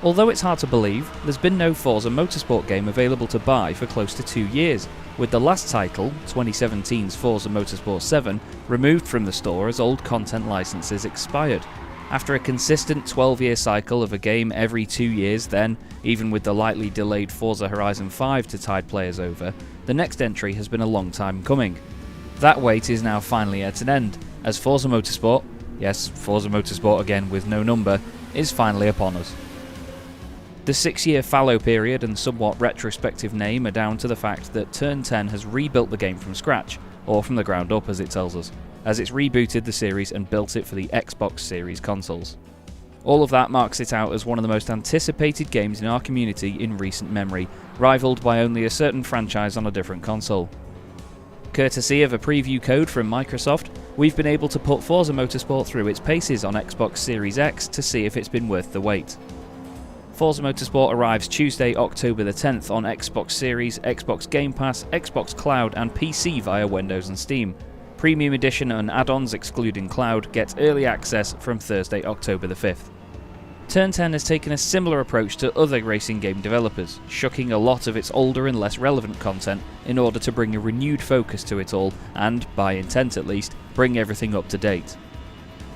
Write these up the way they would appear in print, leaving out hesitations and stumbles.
Although it's hard to believe, there's been no Forza Motorsport game available to buy for close to 2 years, with the last title, 2017's Forza Motorsport 7, removed from the store as old content licenses expired. After a consistent 12-year cycle of a game every 2 years then, even with the lightly delayed Forza Horizon 5 to tide players over, the next entry has been a long time coming. That wait is now finally at an end, as Forza Motorsport, yes, Forza Motorsport again with no number, is finally upon us. The 6-year fallow period and somewhat retrospective name are down to the fact that Turn 10 has rebuilt the game from scratch, or from the ground up as it tells us, as it's rebooted the series and built it for the Xbox Series consoles. All of that marks it out as one of the most anticipated games in our community in recent memory, rivaled by only a certain franchise on a different console. Courtesy of a preview code from Microsoft, we've been able to put Forza Motorsport through its paces on Xbox Series X to see if it's been worth the wait. Forza Motorsport arrives Tuesday, October the 10th on Xbox Series, Xbox Game Pass, Xbox Cloud and PC via Windows and Steam. Premium Edition and add-ons excluding Cloud get early access from Thursday, October the 5th. Turn 10 has taken a similar approach to other racing game developers, shucking a lot of its older and less relevant content in order to bring a renewed focus to it all and, by intent at least, bring everything up to date.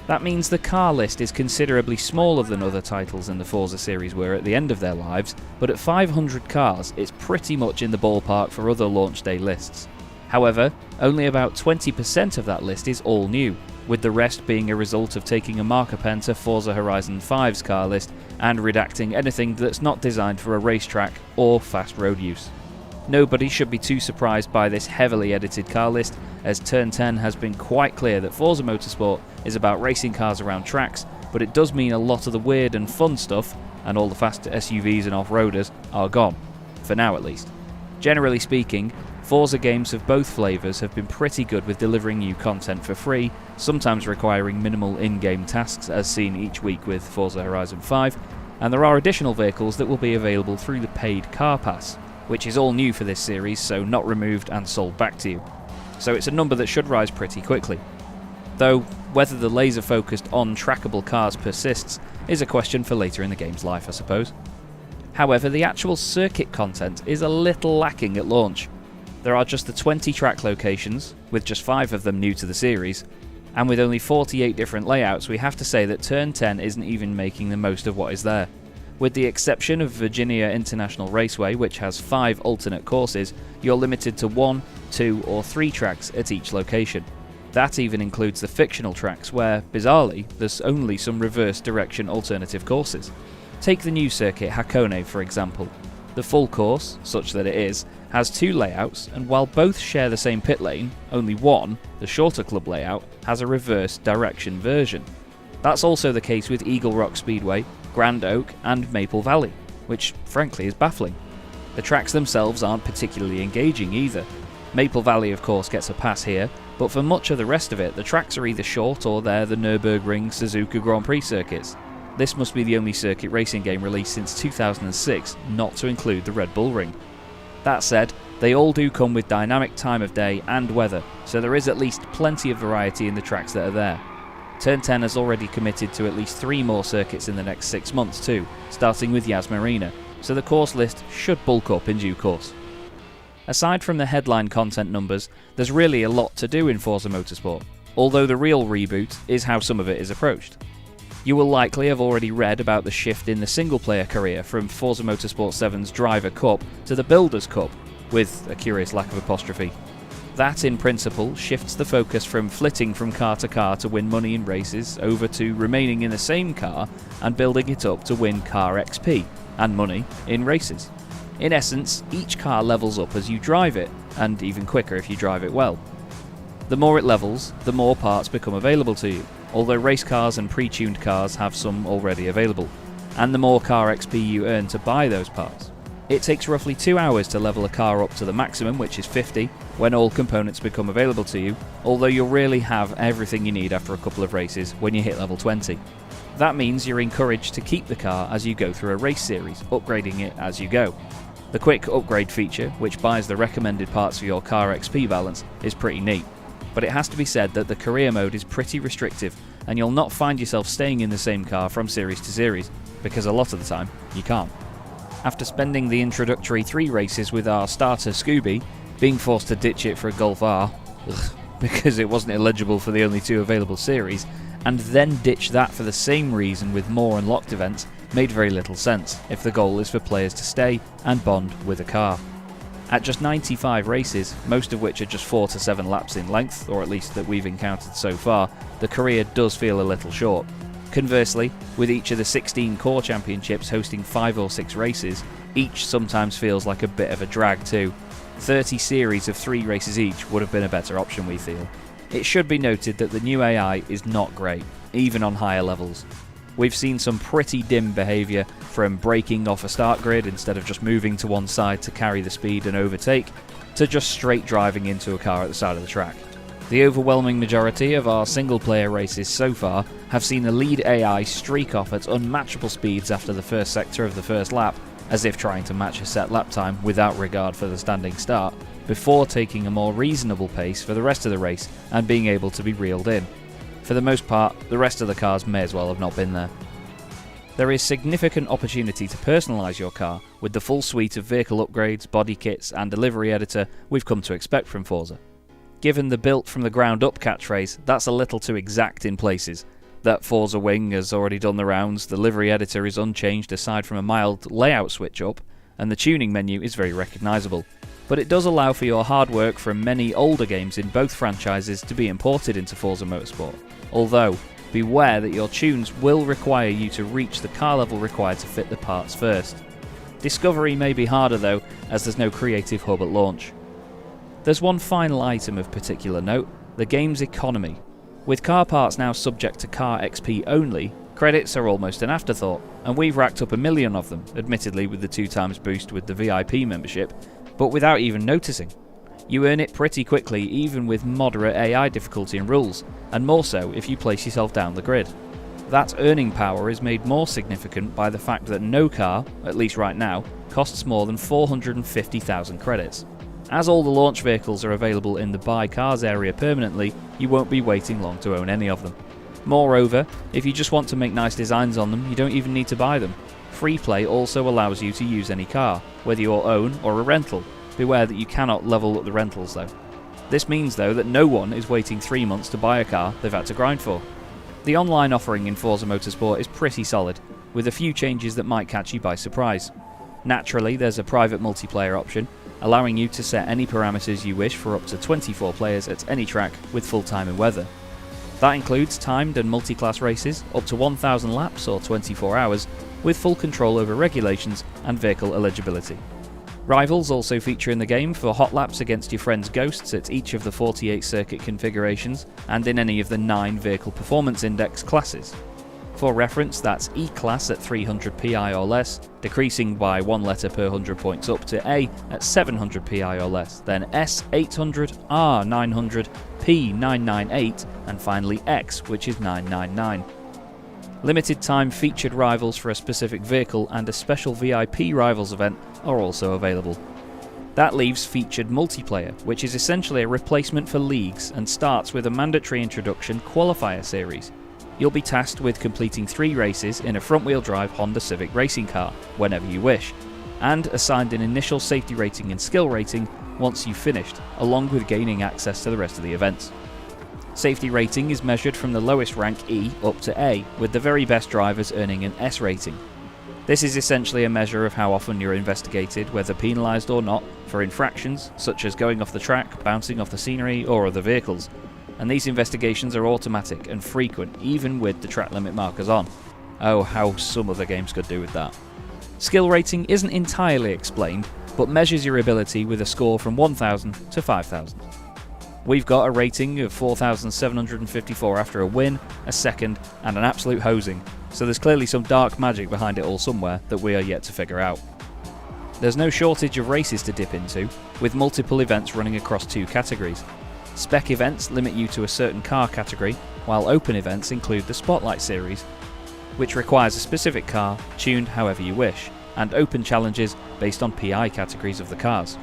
That means the car list is considerably smaller than other titles in the Forza series were at the end of their lives, but at 500 cars it's pretty much in the ballpark for other launch day lists. However, only about 20% of that list is all new, with the rest being a result of taking a marker pen to Forza Horizon 5's car list and redacting anything that's not designed for a racetrack or fast road use. Nobody should be too surprised by this heavily edited car list, as Turn 10 has been quite clear that Forza Motorsport is about racing cars around tracks, but it does mean a lot of the weird and fun stuff, and all the fast SUVs and off-roaders, are gone. For now at least. Generally speaking, Forza games of both flavours have been pretty good with delivering new content for free, sometimes requiring minimal in-game tasks as seen each week with Forza Horizon 5, and there are additional vehicles that will be available through the paid car pass, which is all new for this series, so not removed and sold back to you. So it's a number that should rise pretty quickly. Though, whether the laser focused on trackable cars persists is a question for later in the game's life, I suppose. However, the actual circuit content is a little lacking at launch. There are just the 20 track locations, with just 5 of them new to the series, and with only 48 different layouts, we have to say that Turn 10 isn't even making the most of what is there. With the exception of Virginia International Raceway, which has 5 alternate courses, you're limited to 1, 2 or 3 tracks at each location. That even includes the fictional tracks where, bizarrely, there's only some reverse direction alternative courses. Take the new circuit Hakone for example. The full course, such that it is, has 2 layouts, and while both share the same pit lane, only one, the shorter club layout, has a reverse direction version. That's also the case with Eagle Rock Speedway, Grand Oak and Maple Valley, which frankly is baffling. The tracks themselves aren't particularly engaging either. Maple Valley of course gets a pass here, but for much of the rest of it the tracks are either short or they're the Nürburgring Suzuka Grand Prix circuits. This must be the only circuit racing game released since 2006 not to include the Red Bull Ring. That said, they all do come with dynamic time of day and weather, so there is at least plenty of variety in the tracks that are there. Turn 10 has already committed to at least 3 more circuits in the next 6 months too, starting with Yas Marina, so the course list should bulk up in due course. Aside from the headline content numbers, there's really a lot to do in Forza Motorsport, although the real reboot is how some of it is approached. You will likely have already read about the shift in the single-player career from Forza Motorsport 7's Driver Cup to the Builders Cup, with a curious lack of apostrophe. That, in principle, shifts the focus from flitting from car to win money in races over to remaining in the same car and building it up to win car XP and money in races. In essence, each car levels up as you drive it, and even quicker if you drive it well. The more it levels, the more parts become available to you, although race cars and pre-tuned cars have some already available, and the more car XP you earn to buy those parts. It takes roughly 2 hours to level a car up to the maximum, which is 50, when all components become available to you, although you'll really have everything you need after a couple of races when you hit level 20. That means you're encouraged to keep the car as you go through a race series, upgrading it as you go. The quick upgrade feature, which buys the recommended parts for your car XP balance, is pretty neat, but it has to be said that the career mode is pretty restrictive and you'll not find yourself staying in the same car from series to series. because a lot of the time, you can't. After spending the introductory 3 races with our starter Scooby, being forced to ditch it for a Golf R, because it wasn't eligible for the only 2 available series, and then ditch that for the same reason with more unlocked events, made very little sense if the goal is for players to stay and bond with a car. At just 95 races, most of which are just 4 to 7 laps in length, or at least that we've encountered so far, the career does feel a little short. Conversely, with each of the 16 core championships hosting 5 or 6 races, each sometimes feels like a bit of a drag too. 30 series of 3 races each would have been a better option, we feel. It should be noted that the new AI is not great, even on higher levels. We've seen some pretty dim behaviour, from breaking off a start grid instead of just moving to one side to carry the speed and overtake, to just straight driving into a car at the side of the track. The overwhelming majority of our single-player races so far have seen the lead AI streak off at unmatchable speeds after the first sector of the first lap, as if trying to match a set lap time without regard for the standing start, before taking a more reasonable pace for the rest of the race and being able to be reeled in. For the most part, the rest of the cars may as well have not been there. There is significant opportunity to personalise your car with the full suite of vehicle upgrades, body kits and a livery editor we've come to expect from Forza. Given the built from the ground up catchphrase, that's a little too exact in places. That Forza wing has already done the rounds, the livery editor is unchanged aside from a mild layout switch up, and the tuning menu is very recognisable. But it does allow for your hard work from many older games in both franchises to be imported into Forza Motorsport. Although, beware that your tunes will require you to reach the car level required to fit the parts first. Discovery may be harder though, as there's no creative hub at launch. There's one final item of particular note, the game's economy. With car parts now subject to car XP only, credits are almost an afterthought, and we've racked up 1 million of them, admittedly with the 2x boost with the VIP membership, but without even noticing. You earn it pretty quickly even with moderate AI difficulty and rules, and more so if you place yourself down the grid. That earning power is made more significant by the fact that no car, at least right now, costs more than 450,000 credits. As all the launch vehicles are available in the buy cars area permanently, you won't be waiting long to own any of them. Moreover, if you just want to make nice designs on them, you don't even need to buy them. Free play also allows you to use any car, whether your own or a rental. Beware that you cannot level up the rentals though. This means though that no one is waiting 3 months to buy a car they've had to grind for. The online offering in Forza Motorsport is pretty solid, with a few changes that might catch you by surprise. Naturally, there's a private multiplayer option, allowing you to set any parameters you wish for up to 24 players at any track with full time and weather. That includes timed and multi-class races, up to 1,000 laps or 24 hours, with full control over regulations and vehicle eligibility. Rivals also feature in the game for hot laps against your friend's ghosts at each of the 48 circuit configurations and in any of the 9 Vehicle Performance Index classes. For reference, that's E-Class at 300 PI or less, decreasing by 1 letter per 100 points up to A at 700 PI or less, then S 800, R 900, P 998, and finally X, which is 999. Limited time featured rivals for a specific vehicle and a special VIP rivals event are also available. That leaves featured multiplayer, which is essentially a replacement for leagues and starts with a mandatory introduction qualifier series. You'll be tasked with completing 3 races in a front-wheel drive Honda Civic racing car, whenever you wish, and assigned an initial safety rating and skill rating once you've finished, along with gaining access to the rest of the events. Safety rating is measured from the lowest rank E up to A, with the very best drivers earning an S rating. This is essentially a measure of how often you're investigated, whether penalised or not, for infractions such as going off the track, bouncing off the scenery or other vehicles. And these investigations are automatic and frequent, even with the track limit markers on. Oh, how some other games could do with that. Skill rating isn't entirely explained, but measures your ability with a score from 1000 to 5000. We've got a rating of 4,754 after a win, a second, and an absolute hosing, so there's clearly some dark magic behind it all somewhere that we are yet to figure out. There's no shortage of races to dip into, with multiple events running across 2 categories. Spec events limit you to a certain car category, while open events include the Spotlight series, which requires a specific car, tuned however you wish, and open challenges based on PI categories of the cars.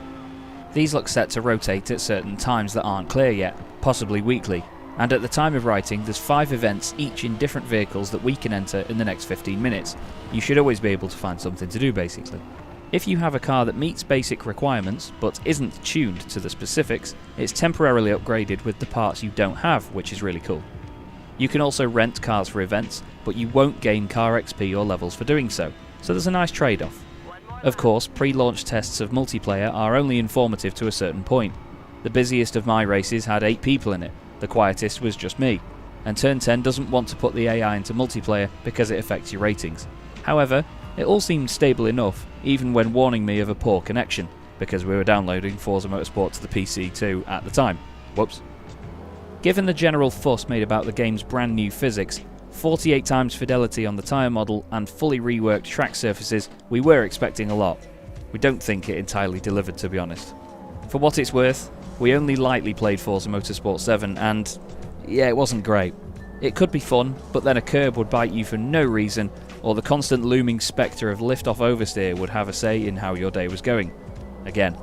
These look set to rotate at certain times that aren't clear yet, possibly weekly, and at the time of writing there's 5 events each in different vehicles that we can enter in the next 15 minutes. You should always be able to find something to do basically. If you have a car that meets basic requirements but isn't tuned to the specifics, it's temporarily upgraded with the parts you don't have, which is really cool. You can also rent cars for events, but you won't gain car XP or levels for doing so there's a nice trade-off. Of course, pre-launch tests of multiplayer are only informative to a certain point. The busiest of my races had 8 people in it, the quietest was just me, and Turn 10 doesn't want to put the AI into multiplayer because it affects your ratings. However, it all seemed stable enough, even when warning me of a poor connection, because we were downloading Forza Motorsport to the PC too at the time. Whoops. Given the general fuss made about the game's brand new physics, 48 times fidelity on the tyre model and fully reworked track surfaces, we were expecting a lot. We don't think it entirely delivered, to be honest. For what it's worth, we only lightly played Forza Motorsport 7 and yeah, it wasn't great. It could be fun, but then a curb would bite you for no reason, or the constant looming spectre of lift-off oversteer would have a say in how your day was going. Again,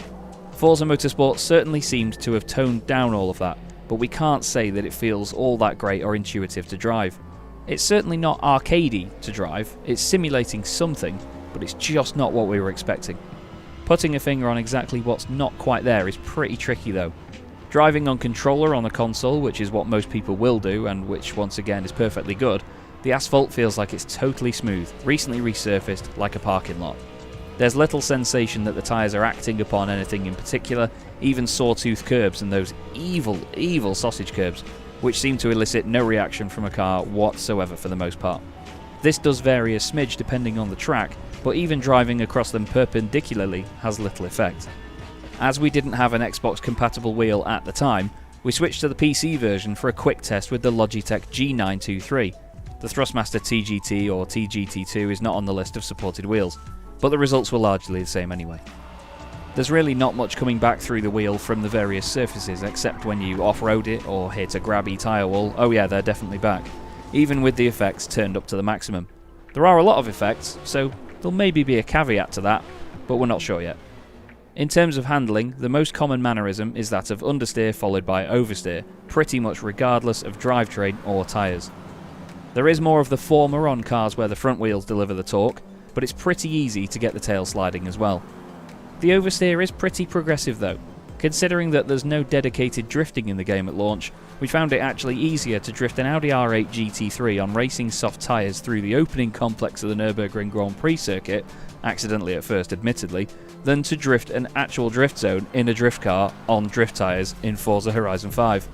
Forza Motorsport certainly seemed to have toned down all of that, but we can't say that it feels all that great or intuitive to drive. It's certainly not arcadey to drive, it's simulating something, but it's just not what we were expecting. Putting a finger on exactly what's not quite there is pretty tricky though. Driving on controller on a console, which is what most people will do, and which once again is perfectly good, the asphalt feels like it's totally smooth, recently resurfaced, like a parking lot. There's little sensation that the tyres are acting upon anything in particular, even sawtooth curbs and those evil sausage curbs, which seem to elicit no reaction from a car whatsoever for the most part. This does vary a smidge depending on the track, but even driving across them perpendicularly has little effect. As we didn't have an Xbox compatible wheel at the time, we switched to the PC version for a quick test with the Logitech G923. The Thrustmaster TGT or TGT2 is not on the list of supported wheels, but the results were largely the same anyway. There's really not much coming back through the wheel from the various surfaces, except when you off-road it or hit a grabby tyre wall. Oh yeah, they're definitely back, even with the effects turned up to the maximum. There are a lot of effects, so there'll maybe be a caveat to that, but we're not sure yet. In terms of handling, the most common mannerism is that of understeer followed by oversteer, pretty much regardless of drivetrain or tyres. There is more of the former on cars where the front wheels deliver the torque, but it's pretty easy to get the tail sliding as well. The oversteer is pretty progressive though. Considering that there's no dedicated drifting in the game at launch, we found it actually easier to drift an Audi R8 GT3 on racing soft tyres through the opening complex of the Nürburgring Grand Prix circuit, accidentally at first admittedly, than to drift an actual drift zone in a drift car on drift tyres in Forza Horizon 5.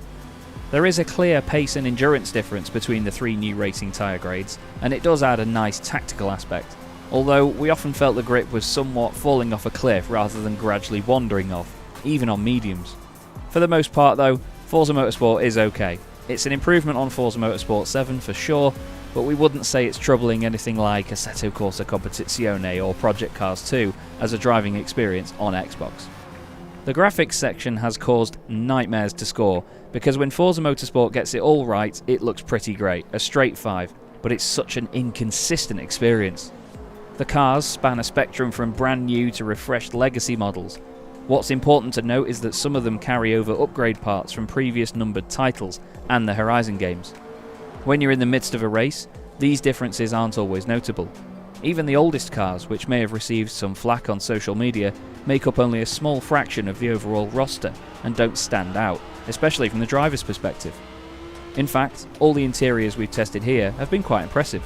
There is a clear pace and endurance difference between the 3 new racing tyre grades, and it does add a nice tactical aspect. Although we often felt the grip was somewhat falling off a cliff rather than gradually wandering off, even on mediums. For the most part though, Forza Motorsport is okay. It's an improvement on Forza Motorsport 7 for sure, but we wouldn't say it's troubling anything like Assetto Corsa Competizione or Project Cars 2 as a driving experience on Xbox. The graphics section has caused nightmares to score, because when Forza Motorsport gets it all right, it looks pretty great, a straight 5, but it's such an inconsistent experience. The cars span a spectrum from brand new to refreshed legacy models. What's important to note is that some of them carry over upgrade parts from previous numbered titles and the Horizon games. When you're in the midst of a race, these differences aren't always notable. Even the oldest cars, which may have received some flack on social media, make up only a small fraction of the overall roster and don't stand out, especially from the driver's perspective. In fact, all the interiors we've tested here have been quite impressive.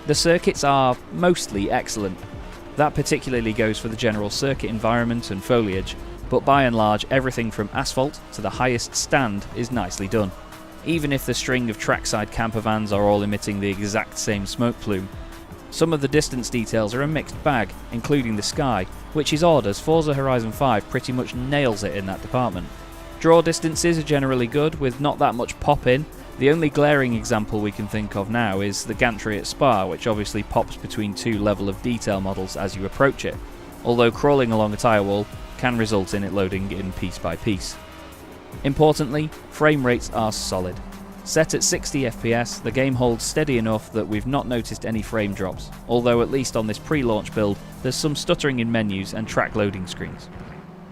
The circuits are mostly excellent. That particularly goes for the general circuit environment and foliage, but by and large everything from asphalt to the highest stand is nicely done. Even if the string of trackside camper vans are all emitting the exact same smoke plume. Some of the distance details are a mixed bag, including the sky, which is odd as Forza Horizon 5 pretty much nails it in that department. Draw distances are generally good, with not that much pop in. The only glaring example we can think of now is the gantry at Spa, which obviously pops between 2 level of detail models as you approach it, although crawling along a tyre wall can result in it loading in piece by piece. Importantly, frame rates are solid. Set at 60 FPS, the game holds steady enough that we've not noticed any frame drops, although at least on this pre-launch build there's some stuttering in menus and track loading screens.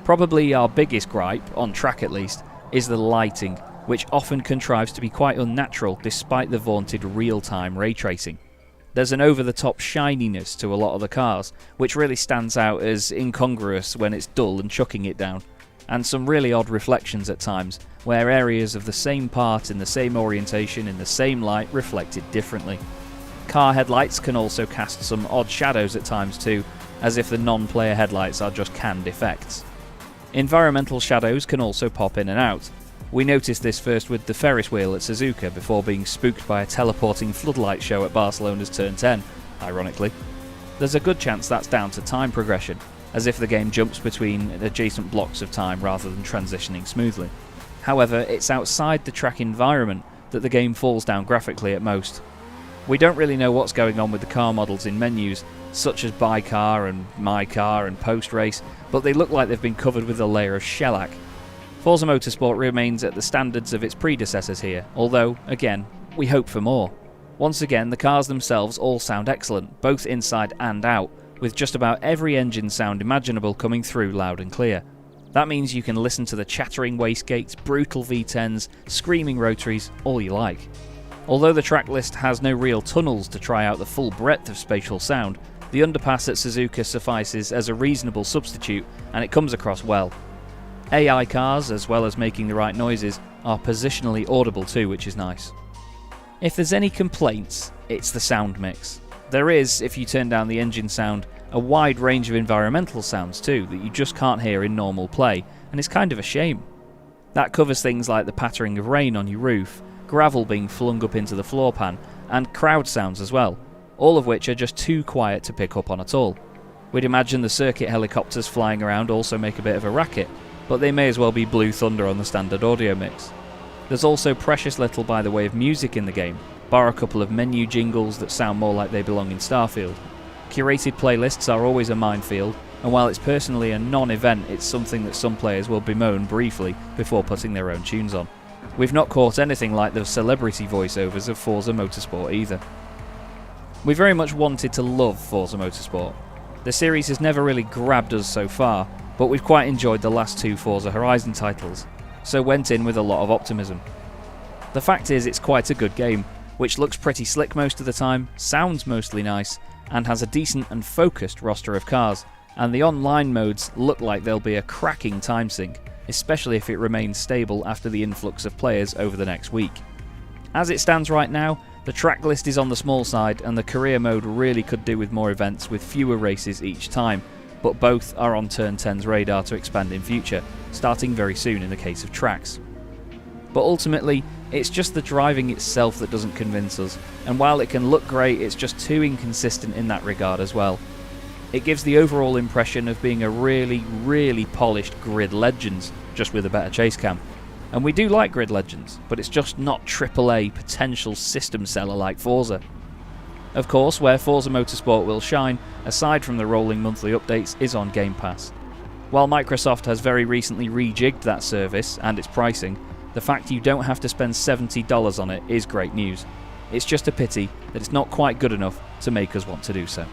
Probably our biggest gripe, on track at least, is the lighting. which often contrives to be quite unnatural despite the vaunted real-time ray tracing. There's an over-the-top shininess to a lot of the cars, which really stands out as incongruous when it's dull and chucking it down, and some really odd reflections at times, where areas of the same part in the same orientation in the same light reflected differently. Car headlights can also cast some odd shadows at times too, as if the non-player headlights are just canned effects. Environmental shadows can also pop in and out. We noticed this first with the Ferris wheel at Suzuka before being spooked by a teleporting floodlight show at Barcelona's Turn 10, ironically. There's a good chance that's down to time progression, as if the game jumps between adjacent blocks of time rather than transitioning smoothly. However, it's outside the track environment that the game falls down graphically at most. We don't really know what's going on with the car models in menus, such as Buy Car and My Car and Post Race, but they look like they've been covered with a layer of shellac. Forza Motorsport remains at the standards of its predecessors here, although, again, we hope for more. Once again, the cars themselves all sound excellent, both inside and out, with just about every engine sound imaginable coming through loud and clear. That means you can listen to the chattering wastegates, brutal V10s, screaming rotaries, all you like. Although the track list has no real tunnels to try out the full breadth of spatial sound, the underpass at Suzuka suffices as a reasonable substitute, and it comes across well. AI cars, as well as making the right noises, are positionally audible too, which is nice. If there's any complaints, it's the sound mix. There is, if you turn down the engine sound, a wide range of environmental sounds too that you just can't hear in normal play, and it's kind of a shame. That covers things like the pattering of rain on your roof, gravel being flung up into the floor pan, and crowd sounds as well, all of which are just too quiet to pick up on at all. We'd imagine the circuit helicopters flying around also make a bit of a racket, but they may as well be Blue Thunder on the standard audio mix. There's also precious little by the way of music in the game, bar a couple of menu jingles that sound more like they belong in Starfield. Curated playlists are always a minefield, and while it's personally a non-event, it's something that some players will bemoan briefly before putting their own tunes on. We've not caught anything like the celebrity voiceovers of Forza Motorsport either. We very much wanted to love Forza Motorsport. The series has never really grabbed us so far, but we've quite enjoyed the last two Forza Horizon titles, so went in with a lot of optimism. The fact is, it's quite a good game, which looks pretty slick most of the time, sounds mostly nice, and has a decent and focused roster of cars, and the online modes look like they'll be a cracking time sink, especially if it remains stable after the influx of players over the next week. As it stands right now, the track list is on the small side, and the career mode really could do with more events with fewer races each time, but both are on Turn 10's radar to expand in future, starting very soon in the case of tracks. But ultimately, it's just the driving itself that doesn't convince us, and while it can look great, it's just too inconsistent in that regard as well. It gives the overall impression of being a really, really polished Grid Legends, just with a better chase cam. And we do like Grid Legends, but it's just not AAA potential system seller like Forza. Of course, where Forza Motorsport will shine, aside from the rolling monthly updates, is on Game Pass. While Microsoft has very recently rejigged that service and its pricing, the fact you don't have to spend $70 on it is great news. It's just a pity that it's not quite good enough to make us want to do so.